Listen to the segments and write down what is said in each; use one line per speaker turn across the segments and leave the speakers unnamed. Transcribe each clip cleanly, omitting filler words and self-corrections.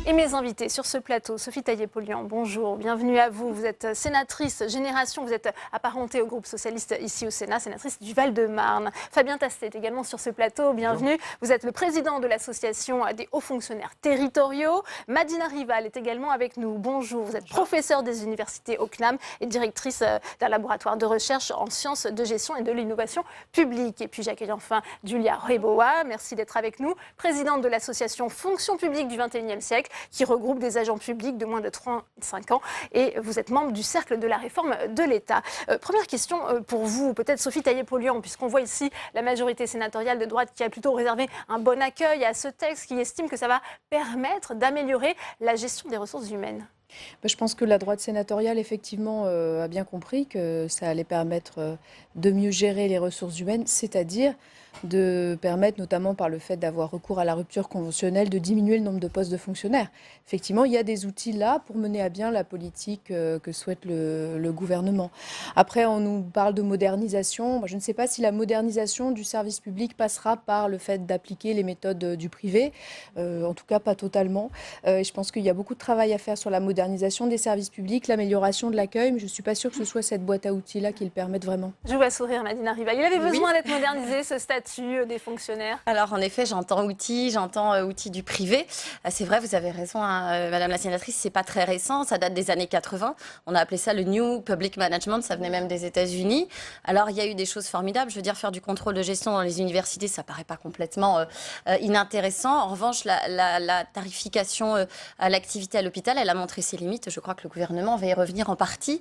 Et mes invités sur ce plateau, Sophie Taillé-Polian, bonjour, bienvenue à vous. Vous êtes sénatrice Génération, vous êtes apparentée au groupe socialiste ici au Sénat, sénatrice du Val-de-Marne. Fabien Tastet est également sur ce plateau, bienvenue. Bonjour. Vous êtes le président de l'association des hauts fonctionnaires territoriaux. Madina Rival est également avec nous, bonjour. Vous êtes professeure des universités au CNAM et directrice d'un laboratoire de recherche en sciences de gestion et de l'innovation publique. Et puis j'accueille enfin Julia Reboa, merci d'être avec nous, présidente de l'association Fonction publique du XXIe siècle, qui regroupe des agents publics de moins de 35 ans. Et vous êtes membre du Cercle de la réforme de l'État. Première question pour vous, peut-être Sophie Taillé-Polian, puisqu'on voit ici la majorité sénatoriale de droite qui a plutôt réservé un bon accueil à ce texte, qui estime que ça va permettre d'améliorer la gestion des ressources humaines.
Je pense que la droite sénatoriale, effectivement, a bien compris que ça allait permettre de mieux gérer les ressources humaines, c'est-à-dire de permettre, notamment par le fait d'avoir recours à la rupture conventionnelle, de diminuer le nombre de postes de fonctionnaires. Effectivement, il y a des outils là pour mener à bien la politique que souhaite le gouvernement. Après, on nous parle de modernisation. Je ne sais pas si la modernisation du service public passera par le fait d'appliquer les méthodes du privé. En tout cas, pas totalement. Je pense qu'il y a beaucoup de travail à faire sur la modernisation des services publics, l'amélioration de l'accueil, mais je ne suis pas sûre que ce soit cette boîte à outils-là qui le permette vraiment.
Je vois sourire Madina Rival. Il avait besoin d'être modernisé, ce statut des fonctionnaires.
Alors en effet, j'entends outils du privé. C'est vrai, vous avez raison, hein, Madame la sénatrice, c'est pas très récent, ça date des années 80. On a appelé ça le New Public Management, ça venait même des États-Unis. Alors il y a eu des choses formidables. Je veux dire, faire du contrôle de gestion dans les universités, ça paraît pas complètement inintéressant. En revanche, la tarification à l'activité à l'hôpital, elle a montré ses limites. Je crois que le gouvernement va y revenir en partie.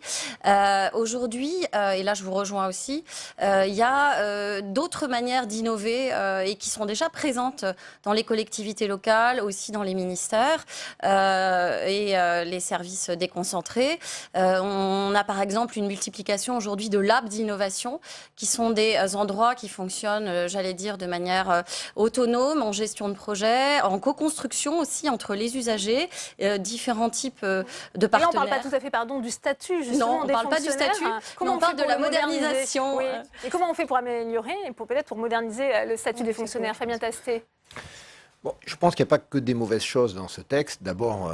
Aujourd'hui, et là je vous rejoins aussi, il y a d'autres manières d'innover et qui sont déjà présentes dans les collectivités locales, aussi dans les ministères et les services déconcentrés. On a par exemple une multiplication aujourd'hui de labs d'innovation qui sont des endroits qui fonctionnent, j'allais dire, de manière autonome, en gestion de projet, en co-construction aussi entre les usagers, différents types de partenaires.
Là, on ne parle pas tout à fait du statut, justement,
non,
des fonctionnaires.
Non, on ne parle pas du statut, mais on parle de la modernisation.
Oui. Et comment on fait pour améliorer et peut-être pour moderniser le statut des fonctionnaires? Fabien Tastet.
Bon, je pense qu'il n'y a pas que des mauvaises choses dans ce texte. D'abord,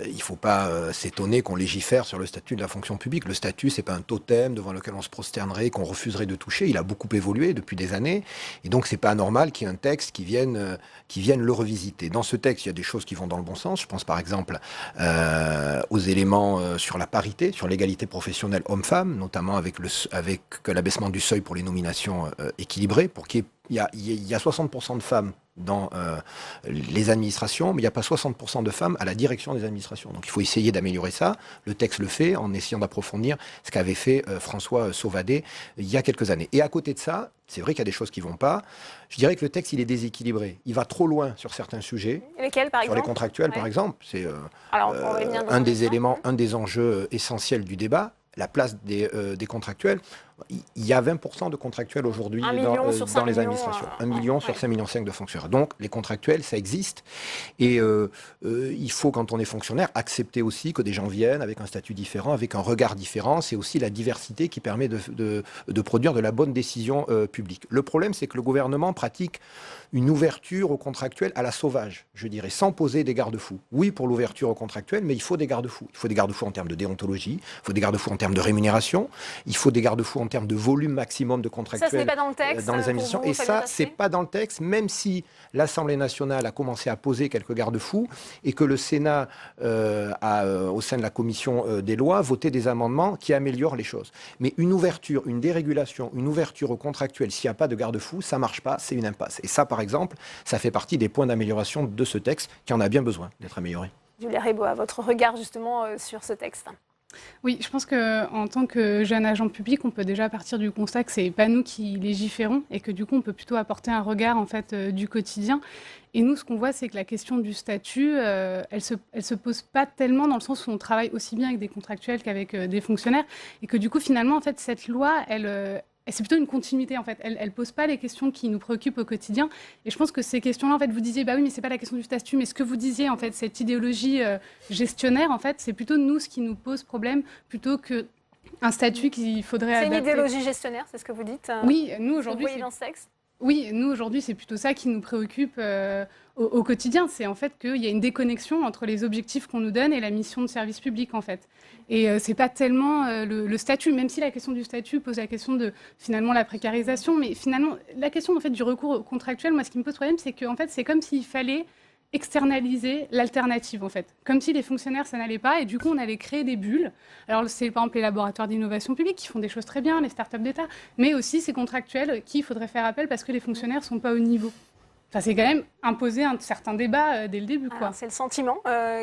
il ne faut pas s'étonner qu'on légifère sur le statut de la fonction publique. Le statut, ce n'est pas un totem devant lequel on se prosternerait, qu'on refuserait de toucher. Il a beaucoup évolué depuis des années. Et donc, ce n'est pas anormal qu'il y ait un texte qui vienne le revisiter. Dans ce texte, il y a des choses qui vont dans le bon sens. Je pense par exemple aux éléments sur la parité, sur l'égalité professionnelle homme-femme, notamment avec l'abaissement du seuil pour les nominations équilibrées, pour qu'il y ait il y a 60% de femmes dans les administrations, mais il n'y a pas 60% de femmes à la direction des administrations. Donc il faut essayer d'améliorer ça. Le texte le fait en essayant d'approfondir ce qu'avait fait François Sauvadet il y a quelques années. Et à côté de ça, c'est vrai qu'il y a des choses qui ne vont pas. Je dirais que le texte, il est déséquilibré. Il va trop loin sur certains sujets.
Lesquels, par exemple ?
Sur les contractuels, par exemple. C'est
un
des éléments, un des enjeux essentiels du débat. La place des contractuels. Il y a 20% de contractuels aujourd'hui dans les administrations. 1 million sur 5,5 millions de fonctionnaires. Donc, les contractuels, ça existe. Et il faut, quand on est fonctionnaire, accepter aussi que des gens viennent avec un statut différent, avec un regard différent. C'est aussi la diversité qui permet de produire de la bonne décision publique. Le problème, c'est que le gouvernement pratique une ouverture aux contractuels à la sauvage, je dirais, sans poser des garde-fous. Oui, pour l'ouverture aux contractuels, mais il faut des garde-fous. Il faut des garde-fous en termes de déontologie, il faut des garde-fous en termes de rémunération, il faut des garde-fous en termes de volume maximum de contractuels.
Ça, ce n'est pas dans le texte,
dans les administrations. Et ça, c'est pas dans le texte, même si l'Assemblée nationale a commencé à poser quelques garde-fous et que le Sénat a, au sein de la commission des lois, voté des amendements qui améliorent les choses. Mais une ouverture, une dérégulation, une ouverture aux contractuels, s'il n'y a pas de garde-fous, ça marche pas, c'est une impasse. Et ça, par exemple, ça fait partie des points d'amélioration de ce texte qui en a bien besoin d'être amélioré.
Julia Reboa, votre regard justement sur ce texte.
Oui, je pense qu'en tant que jeune agent public, on peut déjà partir du constat que ce n'est pas nous qui légiférons et que du coup, on peut plutôt apporter un regard en fait, du quotidien. Et nous, ce qu'on voit, c'est que la question du statut, elle se pose pas tellement dans le sens où on travaille aussi bien avec des contractuels qu'avec des fonctionnaires et que du coup, finalement, en fait, cette loi, c'est plutôt une continuité en fait. Elle pose pas les questions qui nous préoccupent au quotidien. Et je pense que ces questions-là, en fait, vous disiez, bah oui, mais c'est pas la question du statut, mais ce que vous disiez, en fait, cette idéologie gestionnaire, en fait, c'est plutôt nous ce qui nous pose problème, plutôt que un statut qu'il faudrait adapter.
C'est une idéologie gestionnaire, c'est ce que vous dites.
Oui, nous aujourd'hui.
Vous voyez dans ce texte.
Oui, nous aujourd'hui, c'est plutôt ça qui nous préoccupe au quotidien. C'est en fait qu'il y a une déconnexion entre les objectifs qu'on nous donne et la mission de service public, en fait. Et c'est pas tellement le statut, même si la question du statut pose la question de finalement la précarisation, mais finalement la question en fait du recours contractuel, moi ce qui me pose problème, c'est que en fait c'est comme s'il fallait externaliser l'alternative, en fait. Comme si les fonctionnaires, ça n'allait pas, et du coup, on allait créer des bulles. Alors, c'est par exemple les laboratoires d'innovation publique qui font des choses très bien, les startups d'État, mais aussi ces contractuels qui il faudrait faire appel parce que les fonctionnaires ne sont pas au niveau. Enfin, c'est quand même imposer un certain débat dès le début, quoi.
C'est le sentiment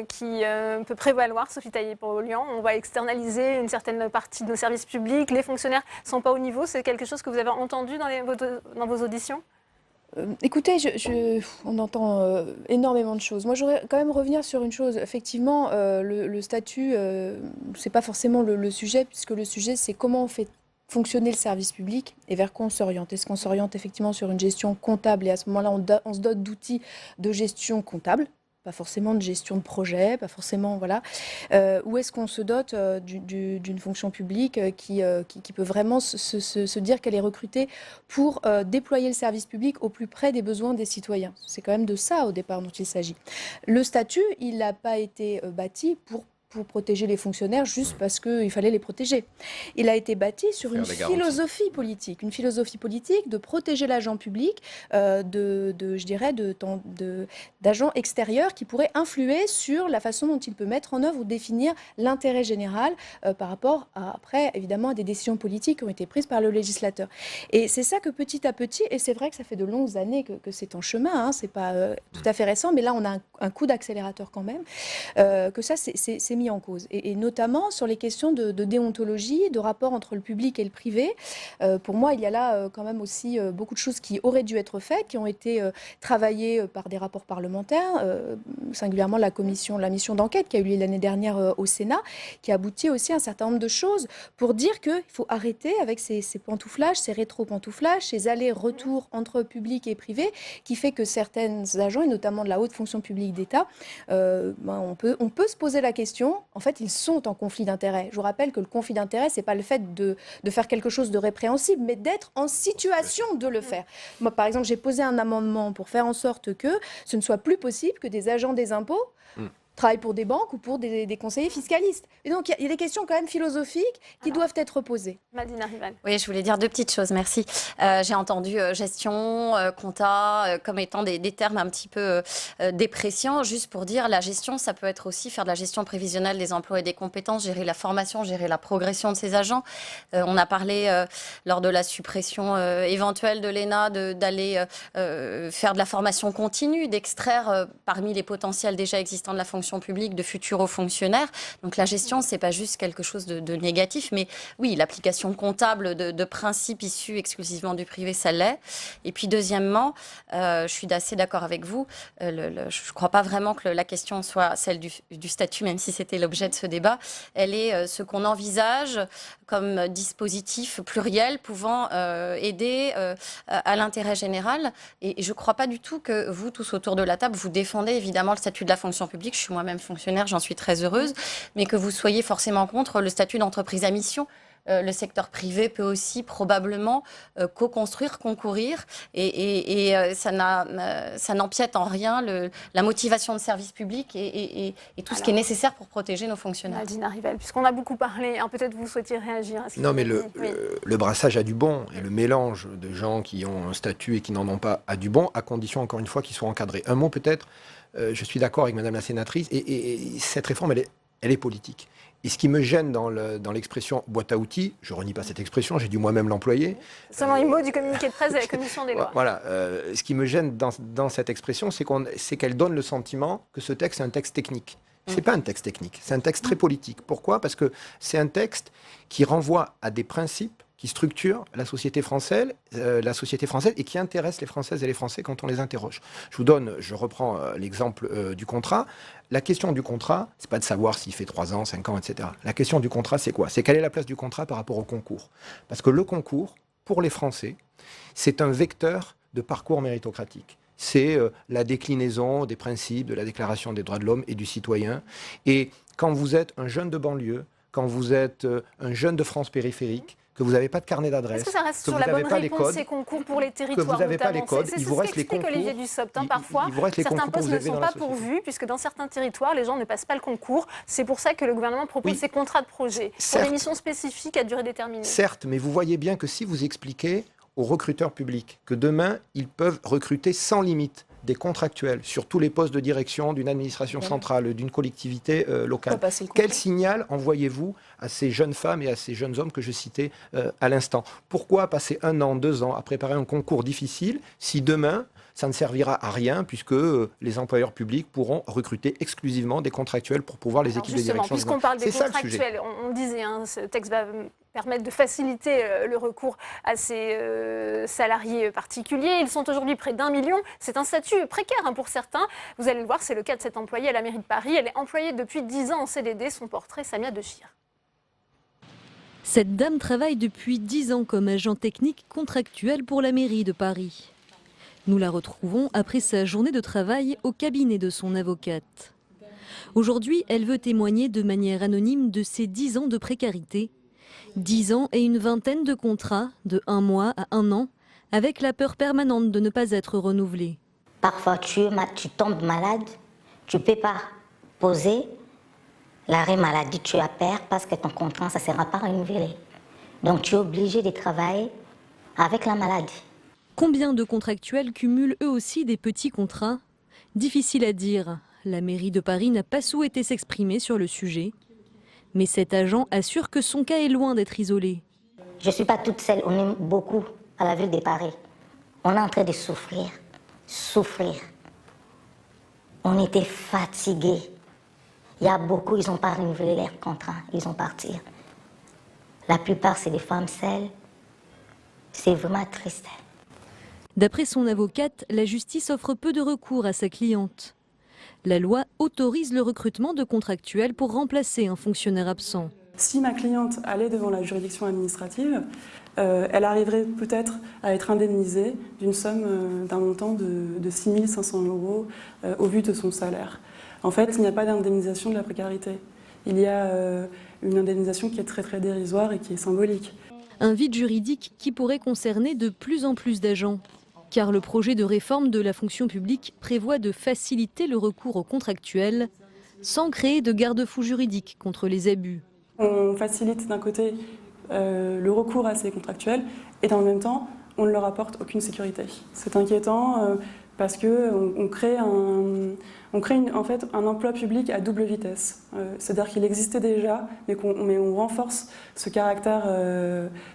qui peut prévaloir, Sophie Taillé-Polian. On va externaliser une certaine partie de nos services publics, les fonctionnaires ne sont pas au niveau. C'est quelque chose que vous avez entendu dans vos auditions ?
Écoutez, on entend énormément de choses. Moi, j'aurais quand même revenir sur une chose. Effectivement, le statut, c'est pas forcément le sujet, puisque le sujet, c'est comment on fait fonctionner le service public et vers quoi on s'oriente. Est-ce qu'on s'oriente effectivement sur une gestion comptable et à ce moment-là, on se dote d'outils de gestion comptable, pas forcément de gestion de projet, pas forcément, voilà. Ou est-ce qu'on se dote d'une fonction publique qui peut vraiment se dire qu'elle est recrutée pour déployer le service public au plus près des besoins des citoyens. C'est quand même de ça au départ dont il s'agit. Le statut, il n'a pas été bâti pour protéger les fonctionnaires juste parce qu'il fallait les protéger. Il a été bâti sur une philosophie politique de protéger l'agent public d'agents extérieurs qui pourraient influer sur la façon dont il peut mettre en œuvre ou définir l'intérêt général par rapport après, évidemment, à des décisions politiques qui ont été prises par le législateur. Et c'est ça que petit à petit, et c'est vrai que ça fait de longues années que c'est en chemin, hein, c'est pas tout à fait récent, mais là on a un coup d'accélérateur quand même, que ça c'est mis en cause. Et notamment sur les questions de déontologie, de rapport entre le public et le privé. Pour moi, il y a là quand même aussi beaucoup de choses qui auraient dû être faites, qui ont été travaillées par des rapports parlementaires, singulièrement la mission d'enquête qui a eu lieu l'année dernière au Sénat, qui a abouti aussi à un certain nombre de choses pour dire qu'il faut arrêter avec ces pantouflages, ces rétro-pantouflages, ces allers-retours entre public et privé, qui fait que certains agents, et notamment de la haute fonction publique d'État, on peut se poser la question. En fait, ils sont en conflit d'intérêts. Je vous rappelle que le conflit d'intérêts, c'est pas le fait de faire quelque chose de répréhensible, mais d'être en situation de le faire. Moi, par exemple, j'ai posé un amendement pour faire en sorte que ce ne soit plus possible que des agents des impôts travaillent pour des banques ou pour des conseillers fiscalistes. Et donc, il y a des questions quand même philosophiques qui doivent être posées.
Madina Rival.
Oui, je voulais dire deux petites choses, merci. J'ai entendu gestion, compta, comme étant des termes un petit peu dépréciants. Juste pour dire, la gestion, ça peut être aussi faire de la gestion prévisionnelle des emplois et des compétences, gérer la formation, gérer la progression de ces agents. On a parlé lors de la suppression éventuelle de l'ENA d'aller faire de la formation continue, d'extraire parmi les potentiels déjà existants de la fonction publique de futurs hauts fonctionnaires. Donc la gestion, c'est pas juste quelque chose de négatif, mais oui, l'application comptable de principes issus exclusivement du privé, ça l'est. Et puis deuxièmement, je suis assez d'accord avec vous, je ne crois pas vraiment que la question soit celle du statut, même si c'était l'objet de ce débat. Elle est ce qu'on envisage comme dispositif pluriel pouvant aider à l'intérêt général. Et je ne crois pas du tout que vous, tous autour de la table, vous défendez évidemment le statut de la fonction publique. Je suis moi-même fonctionnaire, j'en suis très heureuse, mais que vous soyez forcément contre le statut d'entreprise à mission. Le secteur privé peut aussi probablement co-construire, concourir, et ça n'empiète en rien la motivation de service public et tout ce qui est nécessaire pour protéger nos fonctionnaires.
Madina Rival, puisqu'on a beaucoup parlé, peut-être vous souhaitiez réagir à ce
Non, mais le brassage a du bon, et le mélange de gens qui ont un statut et qui n'en ont pas a du bon, à condition, encore une fois, qu'ils soient encadrés. Un mot peut-être, je suis d'accord avec Madame la sénatrice, et cette réforme, elle est politique. Et ce qui me gêne dans l'expression boîte à outils, je ne renie pas cette expression, j'ai dû moi-même l'employer.
Selon les mots du communiqué de presse de la Commission des lois.
Voilà, ce qui me gêne dans cette expression, c'est qu'elle donne le sentiment que ce texte est un texte technique. Ce n'est pas un texte technique, c'est un texte très politique. Pourquoi ? Parce que c'est un texte qui renvoie à des principes qui structurent la société française et qui intéressent les Françaises et les Français quand on les interroge. Je reprends l'exemple du contrat. La question du contrat, c'est pas de savoir s'il fait 3 ans, 5 ans, etc. La question du contrat, c'est quoi ? C'est quelle est la place du contrat par rapport au concours ? Parce que le concours, pour les Français, c'est un vecteur de parcours méritocratique. C'est la déclinaison des principes de la Déclaration des droits de l'homme et du citoyen. Et quand vous êtes un jeune de banlieue, quand vous êtes un jeune de France périphérique, que vous n'avez pas de carnet d'adresse,
est-ce que ça reste
que
sur
vous
la
n'avez
bonne
pas les
réponse,
codes,
ces concours pour les
que
territoires
vous n'avez pas les
notamment?
codes,
C'est
il vous
ce
reste les
qu'explique
concours.
Olivier Dussopt. Parfois,
il vous reste les
certains
concours
postes
pour
ne
vous élever
sont
dans la
pas
société.
pourvus, puisque dans certains territoires, les gens ne passent pas le concours. C'est pour ça que le gouvernement propose
Oui.
ces contrats de projet pour
Certes.
des missions spécifiques à durée déterminée.
Certes, mais vous voyez bien que si vous expliquez aux recruteurs publics que demain, ils peuvent recruter sans limite des contractuels sur tous les postes de direction d'une administration centrale, d'une collectivité locale. Quel signal envoyez-vous à ces jeunes femmes et à ces jeunes hommes que je citais à l'instant? Pourquoi passer 1 an, 2 ans à préparer un concours difficile si demain, ça ne servira à rien puisque les employeurs publics pourront recruter exclusivement des contractuels pour pouvoir les équipes de direction?
Puisqu'on parle des
C'est ça, le sujet.
contractuels, on disait, ce texte va permettre de faciliter le recours à ces salariés particuliers. Ils sont aujourd'hui près d'1 million. C'est un statut précaire pour certains. Vous allez le voir, c'est le cas de cette employée à la mairie de Paris. Elle est employée depuis 10 ans en CDD. Son portrait, Samia Dechir.
Cette dame travaille depuis 10 ans comme agent technique contractuel pour la mairie de Paris. Nous la retrouvons après sa journée de travail au cabinet de son avocate. Aujourd'hui, elle veut témoigner de manière anonyme de ses 10 ans de précarité. 10 ans et une vingtaine de contrats de 1 mois à 1 an, avec la peur permanente de ne pas être renouvelé.
Parfois, tu tombes malade, tu ne peux pas poser l'arrêt maladie, tu as peur parce que ton contrat, ça ne sera pas renouvelé. Donc, tu es obligé de travailler avec la maladie.
Combien de contractuels cumulent eux aussi des petits contrats? Difficile à dire. La mairie de Paris n'a pas souhaité s'exprimer sur le sujet. Mais cet agent assure que son cas est loin d'être isolé.
Je ne suis pas toute seule, on est beaucoup à la ville de Paris. On est en train de souffrir. On était fatigués. Il y a beaucoup, ils n'ont pas renouvelé leur contrat, ils ont parti. La plupart, c'est des femmes seules. C'est vraiment triste.
D'après son avocate, la justice offre peu de recours à sa cliente. La loi autorise le recrutement de contractuels pour remplacer un fonctionnaire absent.
Si ma cliente allait devant la juridiction administrative, elle arriverait peut-être à être indemnisée d'une somme d'un montant de 6 500 € au vu de son salaire. En fait, il n'y a pas d'indemnisation de la précarité. Il y a une indemnisation qui est très très dérisoire et qui est symbolique.
Un vide juridique qui pourrait concerner de plus en plus d'agents. Car le projet de réforme de la fonction publique prévoit de faciliter le recours aux contractuels sans créer de garde-fous juridiques contre les abus.
On facilite d'un côté le recours à ces contractuels et dans le même temps, on ne leur apporte aucune sécurité. C'est inquiétant parce qu'on crée en fait un emploi public à double vitesse. C'est-à-dire qu'il existait déjà, mais on renforce ce caractère,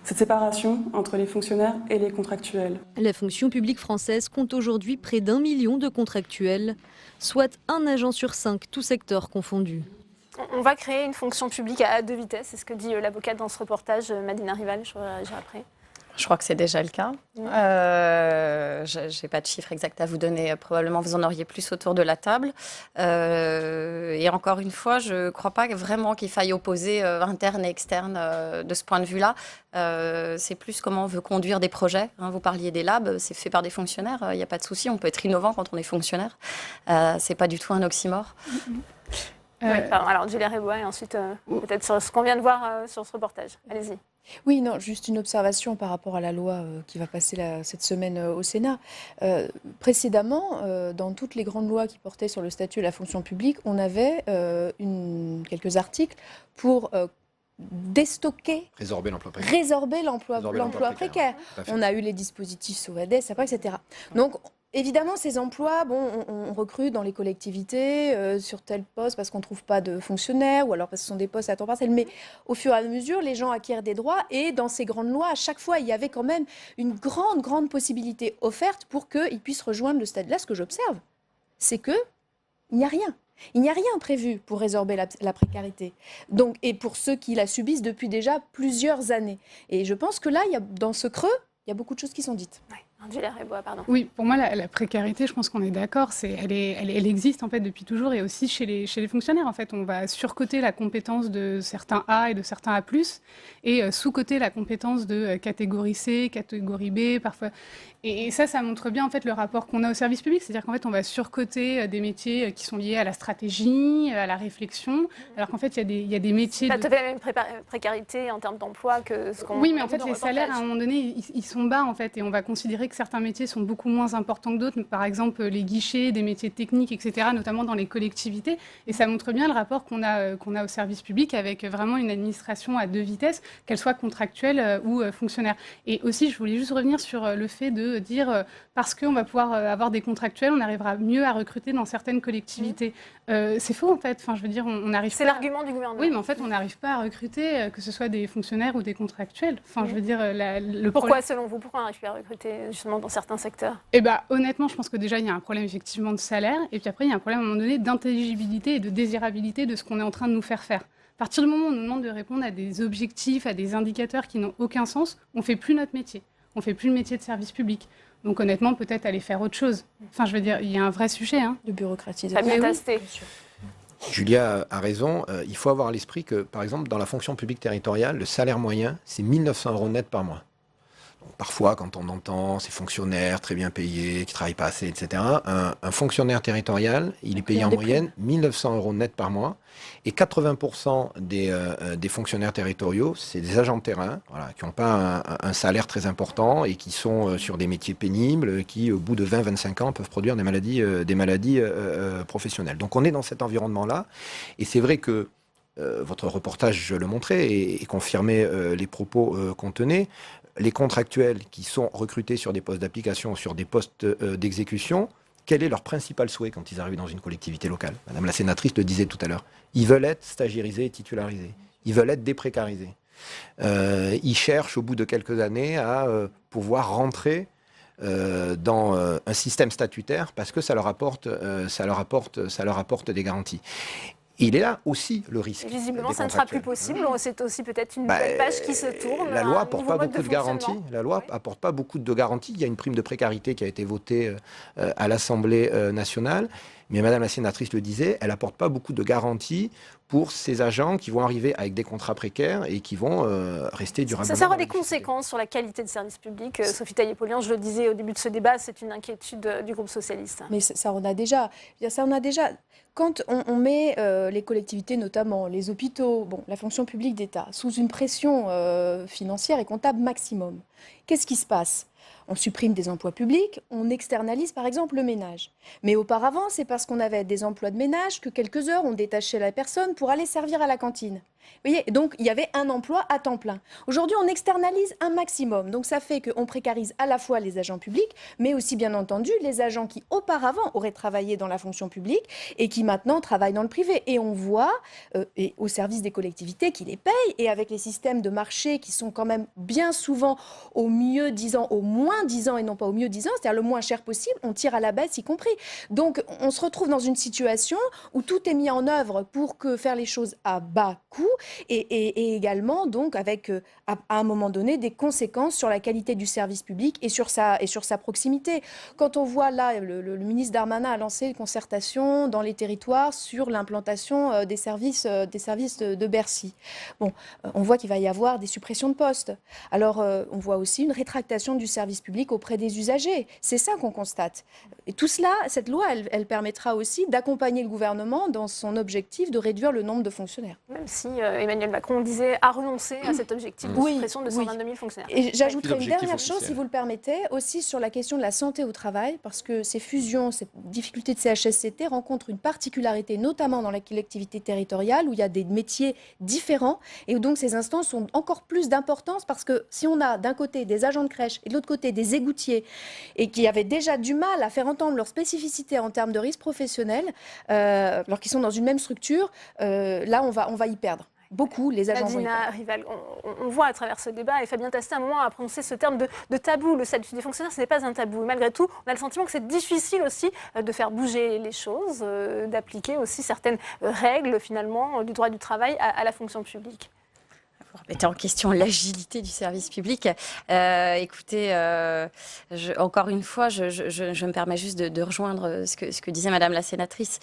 cette séparation entre les fonctionnaires et les contractuels.
La fonction publique française compte aujourd'hui près d'1 million de contractuels, soit un agent sur 5, tous secteurs confondus.
On va créer une fonction publique à 2 vitesses, c'est ce que dit l'avocate dans ce reportage, Madina Rival, je vais réagir après.
Je crois que c'est déjà le cas. Je n'ai pas de chiffres exacts à vous donner. Probablement, vous en auriez plus autour de la table. Et encore une fois, je ne crois pas vraiment qu'il faille opposer interne et externe de ce point de vue-là. C'est plus comment on veut conduire des projets. Vous parliez des labs, c'est fait par des fonctionnaires. Il n'y a pas de souci, on peut être innovant quand on est fonctionnaire. Ce n'est pas du tout un oxymore.
Alors, Julia Rébois, et ensuite, peut-être sur ce qu'on vient de voir sur ce reportage. Allez-y.
Oui, non, juste une observation par rapport à la loi qui va passer cette semaine au Sénat. Précédemment, dans toutes les grandes lois qui portaient sur le statut de la fonction publique, on avait quelques articles pour déstocker,
résorber l'emploi précaire.
résorber l'emploi précaire. On a eu les dispositifs Sauvadet, etc. Donc, évidemment, ces emplois, on recrute dans les collectivités sur tel poste parce qu'on ne trouve pas de fonctionnaires ou alors parce que ce sont des postes à temps partiel. Mais au fur et à mesure, les gens acquièrent des droits et dans ces grandes lois, à chaque fois, il y avait quand même une grande possibilité offerte pour qu'ils puissent rejoindre le stade. Là, ce que j'observe, c'est qu'il n'y a rien. Il n'y a rien prévu pour résorber la précarité. Donc, et pour ceux qui la subissent depuis déjà plusieurs années. Et je pense que là, dans ce creux, il y a beaucoup de choses qui sont dites.
Ouais. Julia Rébois, pardon.
Oui, pour moi, la précarité, je pense qu'on est d'accord, elle existe en fait depuis toujours et aussi chez les fonctionnaires. En fait, on va surcoter la compétence de certains A et de certains A+, et sous-coter la compétence de catégorie C, catégorie B, parfois. Et ça montre bien en fait le rapport qu'on a au service public, c'est-à-dire qu'en fait on va surcoter des métiers qui sont liés à la stratégie, à la réflexion, alors qu'en fait il y a des métiers.
Pas tout à fait la même précarité en termes d'emploi que ce qu'on.
Oui, mais en fait les salaires à un moment donné ils sont bas en fait, et on va considérer que certains métiers sont beaucoup moins importants que d'autres, par exemple les guichets, des métiers techniques, etc., notamment dans les collectivités. Et ça montre bien le rapport qu'on a au service public avec vraiment une administration à deux vitesses, qu'elle soit contractuelle ou fonctionnaire. Et aussi je voulais juste revenir sur le fait de dire parce qu'on va pouvoir avoir des contractuels, on arrivera mieux à recruter dans certaines collectivités. C'est faux en fait. Enfin, je veux dire, on n'arrive pas.
C'est l'argument du gouvernement.
Oui, mais en fait, on n'arrive pas à recruter, que ce soit des fonctionnaires ou des contractuels. Enfin, je veux dire,
Pourquoi, selon vous, pourquoi on n'arrive pas à recruter justement dans certains secteurs?
Eh ben, honnêtement, je pense que déjà il y a un problème effectivement de salaire, et puis après il y a un problème à un moment donné d'intelligibilité et de désirabilité de ce qu'on est en train de nous faire faire. À partir du moment où on nous demande de répondre à des objectifs, à des indicateurs qui n'ont aucun sens, on ne fait plus notre métier. On ne fait plus le métier de service public. Donc honnêtement, peut-être aller faire autre chose. Enfin, je veux dire, il y a un vrai sujet.
De bureaucratisation.
Fabien Tastet.
Julia a raison. Il faut avoir à l'esprit que, par exemple, dans la fonction publique territoriale, le salaire moyen, c'est 1 900 € net par mois. Donc, parfois, quand on entend ces fonctionnaires très bien payés, qui ne travaillent pas assez, etc., un fonctionnaire territorial, il est payé en moyenne 1 900 € net par mois. Et 80% des fonctionnaires territoriaux, c'est des agents de terrain, voilà, qui n'ont pas un salaire très important et qui sont sur des métiers pénibles, qui, au bout de 20-25 ans, peuvent produire des maladies professionnelles. Donc on est dans cet environnement-là. Et c'est vrai que votre reportage, je le montrais, et confirmait les propos qu'on tenait. Les contractuels qui sont recrutés sur des postes d'application ou sur des postes d'exécution, quel est leur principal souhait quand ils arrivent dans une collectivité locale? Madame la sénatrice le disait tout à l'heure. Ils veulent être stagiarisés et titularisés. Ils veulent être déprécarisés. Ils cherchent, au bout de quelques années, à pouvoir rentrer dans un système statutaire parce que ça leur apporte des garanties. Il est là aussi le risque.
Et visiblement, ça ne sera plus possible. C'est aussi peut-être une nouvelle page qui se tourne.
La loi n'apporte pas beaucoup de garanties. La loi apporte pas beaucoup de garanties. Il y a une prime de précarité qui a été votée à l'Assemblée nationale. Mais Madame la sénatrice le disait, elle n'apporte pas beaucoup de garanties pour ces agents qui vont arriver avec des contrats précaires et qui vont rester durablement.
Ça aura des conséquences sur la qualité de service public. Sophie Taillé-Polian, je le disais au début de ce débat, c'est une inquiétude du groupe socialiste.
Mais ça, on a déjà. Quand on met les collectivités, notamment les hôpitaux, la fonction publique d'État, sous une pression financière et comptable maximum, qu'est-ce qui se passe? On supprime des emplois publics, on externalise par exemple le ménage. Mais auparavant, c'est parce qu'on avait des emplois de ménage que quelques heures, on détachait la personne pour aller servir à la cantine. Vous voyez, donc il y avait un emploi à temps plein. Aujourd'hui, on externalise un maximum. Donc ça fait qu'on précarise à la fois les agents publics, mais aussi bien entendu les agents qui auparavant auraient travaillé dans la fonction publique et qui maintenant travaillent dans le privé. Et on voit, et au service des collectivités qui les payent, et avec les systèmes de marché qui sont quand même bien souvent au mieux 10 ans, au moins 10 ans et non pas au mieux 10 ans, c'est-à-dire le moins cher possible, on tire à la baisse y compris. Donc on se retrouve dans une situation où tout est mis en œuvre pour faire les choses à bas coût et également donc avec à un moment donné des conséquences sur la qualité du service public et sur sa proximité. Quand on voit là, le ministre Darmanin a lancé une concertation dans les territoires sur l'implantation des services de Bercy. On voit qu'il va y avoir des suppressions de postes. Alors on voit aussi une rétractation du service public auprès des usagers. C'est ça qu'on constate. Et tout cela, cette loi, elle permettra aussi d'accompagner le gouvernement dans son objectif de réduire le nombre de fonctionnaires.
Même si Emmanuel Macron disait à renoncer à cet objectif de suppression de 122 000 fonctionnaires.
Et j'ajouterai une dernière chose, si vous le permettez, aussi sur la question de la santé au travail, parce que ces fusions, ces difficultés de CHSCT rencontrent une particularité, notamment dans la collectivité territoriale, où il y a des métiers différents, et où donc ces instances ont encore plus d'importance, parce que si on a d'un côté des agents de crèche et de l'autre côté des égoutiers, et qui avaient déjà du mal à faire entendre leurs spécificités en termes de risque professionnel, alors qu'ils sont dans une même structure, là on va y perdre. Beaucoup, les agents vont y perdre.
Rival, on voit à travers ce débat, et Fabien Tastet à un moment a prononcé ce terme de tabou. Le statut des fonctionnaires, ce n'est pas un tabou. Et malgré tout, on a le sentiment que c'est difficile aussi de faire bouger les choses, d'appliquer aussi certaines règles finalement du droit du travail à la fonction publique.
Vous remettez en question l'agilité du service public. Écoutez, encore une fois, je me permets juste de rejoindre ce que disait Madame la sénatrice.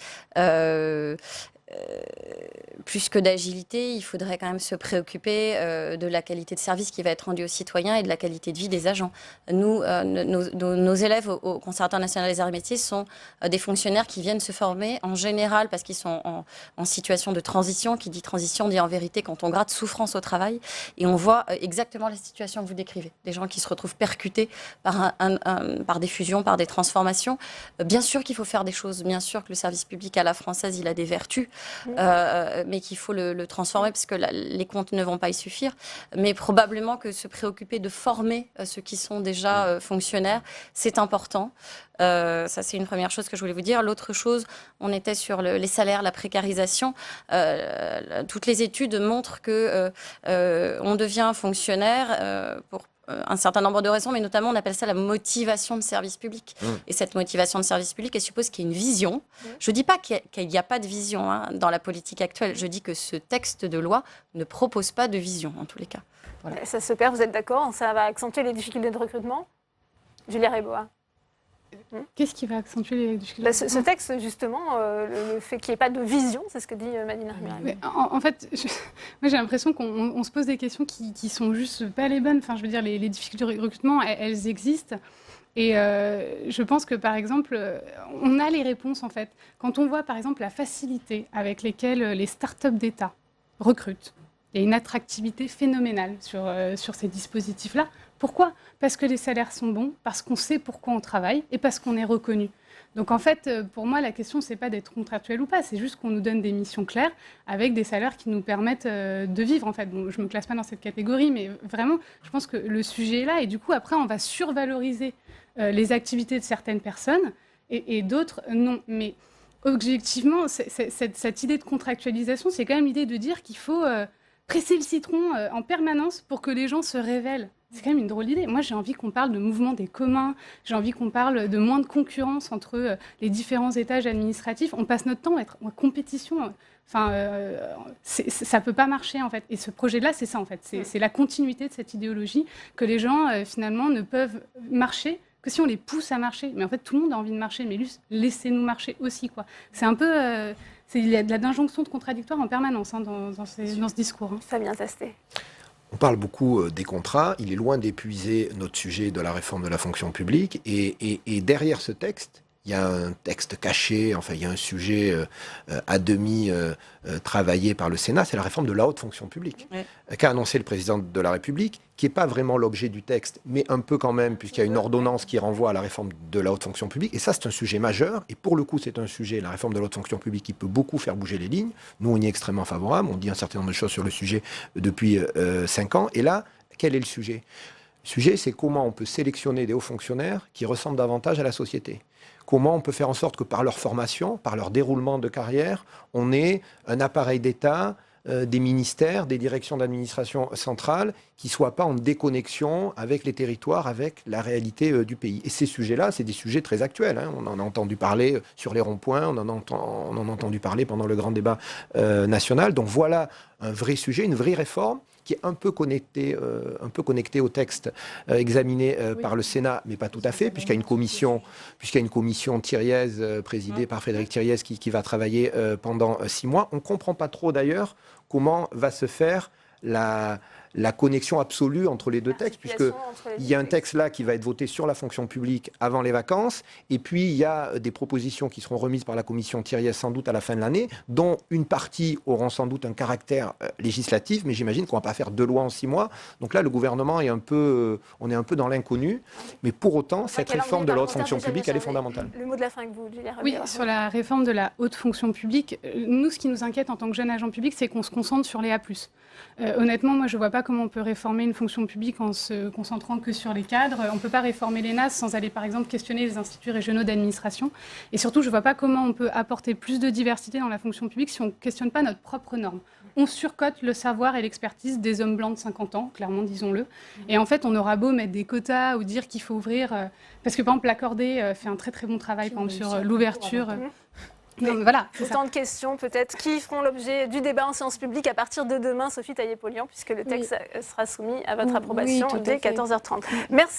plus que d'agilité, il faudrait quand même se préoccuper de la qualité de service qui va être rendue aux citoyens et de la qualité de vie des agents. Nous, nos élèves au Conservatoire national des arts et métiers sont des fonctionnaires qui viennent se former en général parce qu'ils sont en situation de transition. Qui dit transition dit en vérité quand on gratte souffrance au travail. Et on voit exactement la situation que vous décrivez. Des gens qui se retrouvent percutés par des fusions, par des transformations. Bien sûr qu'il faut faire des choses. Bien sûr que le service public à la française, il a des vertus. Mais qu'il faut le transformer parce que les comptes ne vont pas y suffire. Mais probablement que se préoccuper de former ceux qui sont déjà fonctionnaires, c'est important. Ça, c'est une première chose que je voulais vous dire. L'autre chose, on était sur les salaires, la précarisation. Toutes les études montrent que on devient fonctionnaire pour un certain nombre de raisons, mais notamment on appelle ça la motivation de service public. Et cette motivation de service public, elle suppose qu'il y ait une vision. Je ne dis pas qu'il n'y a pas de vision dans la politique actuelle. Je dis que ce texte de loi ne propose pas de vision, en tous les cas.
Voilà. Ça se perd, vous êtes d'accord? Ça va accentuer les difficultés de recrutement? Julia Rébois.
Qu'est-ce qui va accentuer les difficultés?
Ce texte, justement, le fait qu'il n'y ait pas de vision, c'est ce que dit Madine Armiraghi.
En fait, moi j'ai l'impression qu'on se pose des questions qui sont juste pas les bonnes. Enfin, je veux dire, les difficultés de recrutement, elles existent. Et je pense que, par exemple, on a les réponses, en fait. Quand on voit, par exemple, la facilité avec lesquelles les startups d'État recrutent, il y a une attractivité phénoménale sur ces dispositifs-là. Pourquoi? Parce que les salaires sont bons, parce qu'on sait pourquoi on travaille et parce qu'on est reconnu. Donc en fait, pour moi, la question, c'est pas d'être contractuel ou pas, c'est juste qu'on nous donne des missions claires avec des salaires qui nous permettent de vivre. En fait, bon, je me classe pas dans cette catégorie, mais vraiment, je pense que le sujet est là. Et du coup, après, on va survaloriser les activités de certaines personnes et d'autres non. Mais objectivement, cette idée de contractualisation, c'est quand même l'idée de dire qu'il faut presser le citron en permanence pour que les gens se révèlent. C'est quand même une drôle d'idée. Moi, j'ai envie qu'on parle de mouvement des communs, j'ai envie qu'on parle de moins de concurrence entre les différents étages administratifs. On passe notre temps à être en compétition. Enfin, ça ne peut pas marcher, en fait. Et ce projet-là, c'est ça, en fait. C'est la continuité de cette idéologie que les gens, finalement, ne peuvent marcher que si on les pousse à marcher. Mais en fait, tout le monde a envie de marcher, mais laissez-nous marcher aussi, quoi. C'est un peu... il y a de l'injonction de contradictoire en permanence dans ce discours.
Fabien Tastet.
On parle beaucoup des contrats, il est loin d'épuiser notre sujet de la réforme de la fonction publique, et derrière ce texte, il y a un texte caché, enfin il y a un sujet à demi travaillé par le Sénat, c'est la réforme de la haute fonction publique, qu'a annoncé le président de la République, qui n'est pas vraiment l'objet du texte, mais un peu quand même, puisqu'il y a une ordonnance qui renvoie à la réforme de la haute fonction publique. Et ça, c'est un sujet majeur. Et pour le coup, c'est un sujet, la réforme de la haute fonction publique, qui peut beaucoup faire bouger les lignes. Nous, on y est extrêmement favorable. On dit un certain nombre de choses sur le sujet depuis 5 ans. Et là, quel est le sujet? Le sujet, c'est comment on peut sélectionner des hauts fonctionnaires qui ressemblent davantage à la société. Comment on peut faire en sorte que par leur formation, par leur déroulement de carrière, on ait un appareil d'État, des ministères, des directions d'administration centrale qui ne soient pas en déconnexion avec les territoires, avec la réalité du pays. Et ces sujets-là, c'est des sujets très actuels. On en a entendu parler sur les ronds-points, on en a entendu parler pendant le grand débat national. Donc voilà un vrai sujet, une vraie réforme qui est un peu connecté au texte examiné par le Sénat, mais pas tout à fait, puisqu'il y a une commission Thiriez présidée par Frédéric Thiriez qui va travailler pendant 6 mois. On ne comprend pas trop d'ailleurs comment va se faire la connexion absolue entre les deux textes, puisqu'il y a un texte là qui va être voté sur la fonction publique avant les vacances, et puis il y a des propositions qui seront remises par la commission Thiriez sans doute à la fin de l'année, dont une partie auront sans doute un caractère législatif, mais j'imagine qu'on ne va pas faire 2 lois en 6 mois. Donc là, le gouvernement est on est un peu dans l'inconnu, mais pour autant, cette réforme de la haute fonction publique, elle est fondamentale.
Le mot de la fin que vous, Julia Rébois.
Oui, sur la réforme de la haute fonction publique, nous, ce qui nous inquiète en tant que jeune agent public, c'est qu'on se concentre sur les A+. Honnêtement, moi, je ne vois pas comment on peut réformer une fonction publique en se concentrant que sur les cadres. On ne peut pas réformer l'ENA sans aller, par exemple, questionner les instituts régionaux d'administration. Et surtout, je ne vois pas comment on peut apporter plus de diversité dans la fonction publique si on ne questionne pas notre propre norme. On surcote le savoir et l'expertise des hommes blancs de 50 ans, clairement, disons-le. Et en fait, on aura beau mettre des quotas ou dire qu'il faut ouvrir... parce que, par exemple, l'Accordé fait un très, très bon travail par exemple, sur l'ouverture...
Voilà, autant de questions peut-être qui feront l'objet du débat en séance publique à partir de demain, Sophie Taillé-Polian, puisque le texte sera soumis à votre approbation dès 14h30. Merci.